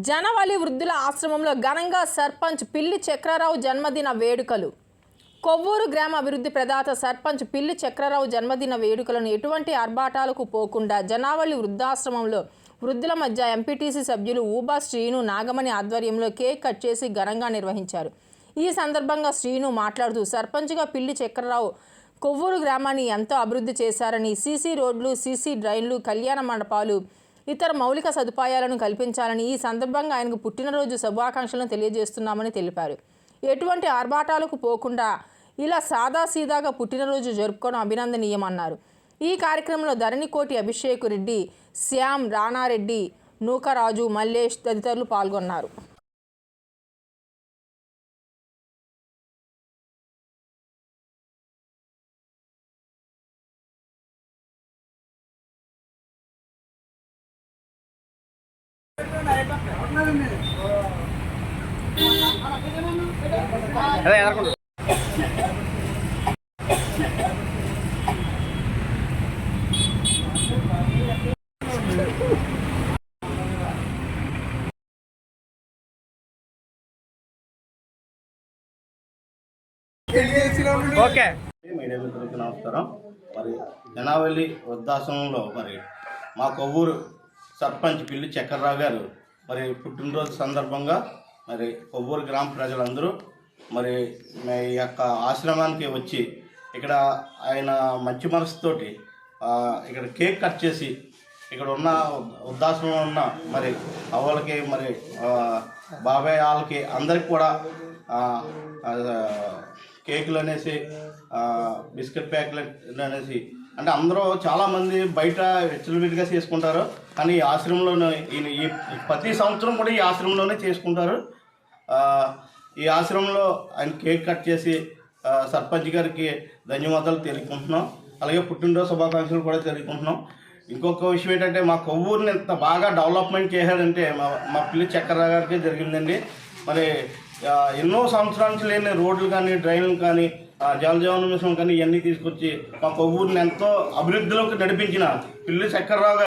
జనవల్లి వృద్ధుల ఆశ్రమంలో ఘనంగా సర్పంచ్ పిల్లి చక్రరావు జన్మదిన వేడుకలు. కొవ్వూరు గ్రామ అభివృద్ధి ప్రదాత సర్పంచ్ పిల్లి చక్రరావు జన్మదిన వేడుకలను ఎటువంటి ఆర్భాటాలకు పోకుండా జనవల్లి వృద్ధాశ్రమంలో వృద్ధుల మధ్య ఎంపీటీసీ సభ్యులు ఊబా శ్రీను నాగమణి ఆధ్వర్యంలో కేక్ కట్ చేసి ఘనంగా నిర్వహించారు. ఈ సందర్భంగా శ్రీను మాట్లాడుతూ సర్పంచ్గా పిల్లి చక్రరావు కొవ్వూరు గ్రామాన్ని ఎంతో అభివృద్ధి చేశారని, సీసీ రోడ్లు, సీసీ డ్రైన్లు, కళ్యాణ మండపాలు, ఇతర మౌలిక సదుపాయాలను కల్పించాలని, ఈ సందర్భంగా ఆయనకు పుట్టినరోజు శుభాకాంక్షలను తెలియజేస్తున్నామని తెలిపారు. ఎటువంటి ఆర్భాటాలకు పోకుండా ఇలా సాదాసీదాగా పుట్టినరోజు జరుపుకోవడం అభినందనీయమన్నారు. ఈ కార్యక్రమంలో ధరణికోటి అభిషేక్ రెడ్డి, శ్యామ్, రాణారెడ్డి, నూకరాజు, మల్లేష్ తదితరులు పాల్గొన్నారు. మీడియా మిత్రులకు నమస్కారం. మరి జనవల్లి వృద్ధాశ్రమంలో మరి మా కొవ్వూరు సర్పంచ్ పిల్లి చక్రరావు గారు మరి పుట్టినరోజు సందర్భంగా మరి కొవ్వూరు గ్రామ ప్రజలందరూ మరి ఈ యొక్క ఆశ్రమానికి వచ్చి ఇక్కడ ఆయన మంచి మనసుతోటి ఇక్కడ కేక్ కట్ చేసి ఇక్కడ ఉన్న వృద్ధాశ్రమంలో ఉన్న మరి అవ్వలకి మరి బాబాయ్ వాళ్ళకి అందరికి కూడా కేకులు అనేసి బిస్కెట్ ప్యాకులు అనేసి అంటే అందరూ చాలామంది బయట విచ్చలవిడిగా చేసుకుంటారు. కానీ ఈ ఆశ్రమంలోనే ఈ ప్రతి సంవత్సరం కూడా ఈ ఆశ్రమంలోనే చేసుకుంటారు. ఈ ఆశ్రమంలో ఆయన కేక్ కట్ చేసి సర్పంచ్ గారికి ధన్యవాదాలు తెలుపుకుంటున్నాం. అలాగే పుట్టినరోజు శుభాకాంక్షలు కూడా తెలుపుకుంటున్నాం. ఇంకొక విషయం ఏంటంటే మా కొవ్వూరుని ఎంత బాగా డెవలప్మెంట్ చేశాడంటే మా పిల్లి చక్రరావు గారికి జరిగిందండి. మరి ఎన్నో సంవత్సరాల నుంచి లేని రోడ్లు కానీ, డ్రైన్లు కానీ, జలజీవన మిషన్ కానీ ఇవన్నీ తీసుకొచ్చి మా కొవ్వూరుని ఎంతో అభివృద్ధిలోకి నడిపించిన పిల్లి చక్రరావు గారు